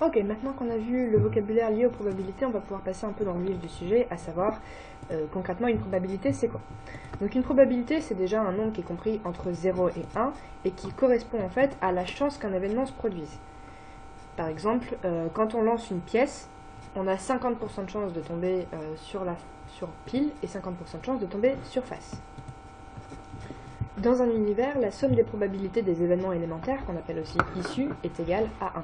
Ok, maintenant qu'on a vu le vocabulaire lié aux probabilités, on va pouvoir passer un peu dans le vif du sujet, à savoir concrètement une probabilité c'est quoi. Donc une probabilité c'est déjà un nombre qui est compris entre 0 et 1 et qui correspond en fait à la chance qu'un événement se produise. Par exemple, quand on lance une pièce, on a 50% de chance de tomber sur pile et 50% de chance de tomber sur face. Dans un univers, la somme des probabilités des événements élémentaires, qu'on appelle aussi issus, est égale à 1.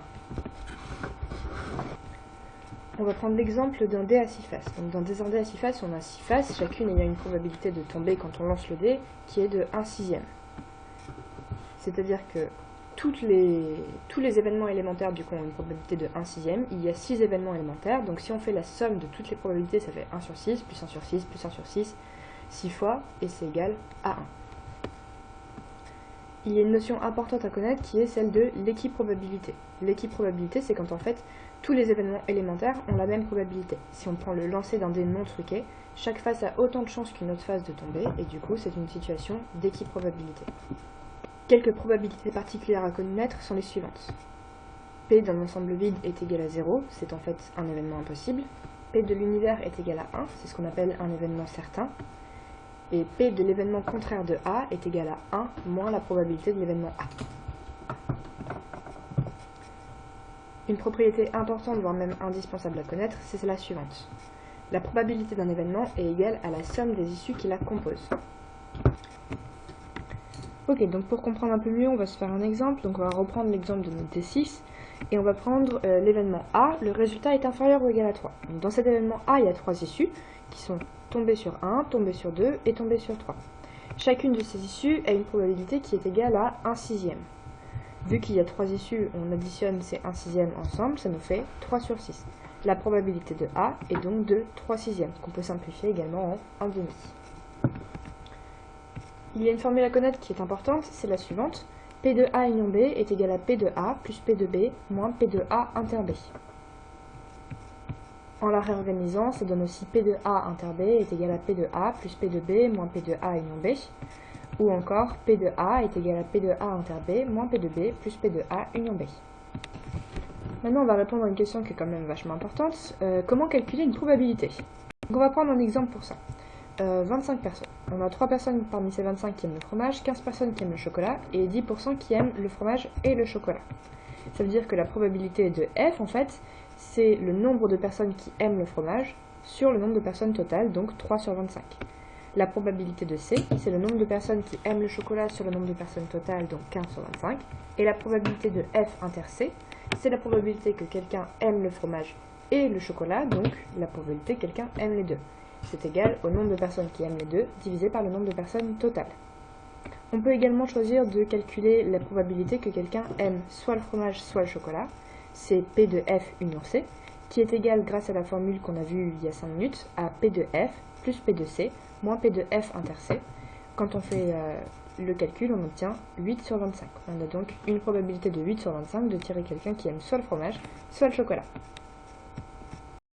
On va prendre l'exemple d'un dé à 6 faces. Donc dans un dé à 6 faces, on a 6 faces, chacune ayant une probabilité de tomber quand on lance le dé, qui est de 1/6. C'est-à-dire que tous les événements élémentaires du coup ont une probabilité de 1/6. Il y a 6 événements élémentaires, donc si on fait la somme de toutes les probabilités, ça fait 1 sur 6, plus 1 sur 6, plus 1 sur 6, 6 fois, et c'est égal à 1. Il y a une notion importante à connaître qui est celle de l'équiprobabilité. L'équiprobabilité, c'est quand en fait tous les événements élémentaires ont la même probabilité. Si on prend le lancer d'un dé non truqué, chaque face a autant de chances qu'une autre face de tomber, et du coup c'est une situation d'équiprobabilité. Quelques probabilités particulières à connaître sont les suivantes. P d'un ensemble vide est égal à 0, c'est en fait un événement impossible. P de l'univers est égal à 1, c'est ce qu'on appelle un événement certain. Et P de l'événement contraire de A est égal à 1 moins la probabilité de l'événement A. Une propriété importante, voire même indispensable à connaître, c'est la suivante. La probabilité d'un événement est égale à la somme des issues qui la composent. Ok, donc pour comprendre un peu mieux, on va se faire un exemple. Donc on va reprendre l'exemple de notre D6, et on va prendre l'événement A, le résultat est inférieur ou égal à 3. Donc dans cet événement A, il y a 3 issues, qui sont tombées sur 1, tombées sur 2 et tombées sur 3. Chacune de ces issues a une probabilité qui est égale à 1/6. Vu qu'il y a 3 issues, on additionne ces 1/6 ensemble, ça nous fait 3 sur 6. La probabilité de A est donc de 3/6, qu'on peut simplifier également en 1/2. Il y a une formule à connaître qui est importante, c'est la suivante. P de A union B est égal à P de A plus P de B moins P de A inter B. En la réorganisant, ça donne aussi P de A inter B est égal à P de A plus P de B moins P de A union B. Ou encore, P de A est égal à P de A inter B moins P de B plus P de A union B. Maintenant, on va répondre à une question qui est quand même vachement importante. Comment calculer une probabilité? Donc on va prendre un exemple pour ça. 25 personnes. On a 3 personnes parmi ces 25 qui aiment le fromage, 15 personnes qui aiment le chocolat, et 10% qui aiment le fromage et le chocolat. Ça veut dire que la probabilité de F, en fait, c'est le nombre de personnes qui aiment le fromage sur le nombre de personnes totales, donc 3 sur 25. La probabilité de C, c'est le nombre de personnes qui aiment le chocolat sur le nombre de personnes totales, donc 15 sur 25. Et la probabilité de F inter C, c'est la probabilité que quelqu'un aime le fromage et le chocolat, donc la probabilité que quelqu'un aime les deux. C'est égal au nombre de personnes qui aiment les deux, divisé par le nombre de personnes totales. On peut également choisir de calculer la probabilité que quelqu'un aime soit le fromage, soit le chocolat. C'est P de F union C, qui est égal, grâce à la formule qu'on a vue il y a 5 minutes, à P de F plus P de C moins P de F inter C. Quand on fait le calcul, on obtient 8 sur 25. On a donc une probabilité de 8 sur 25 de tirer quelqu'un qui aime soit le fromage, soit le chocolat.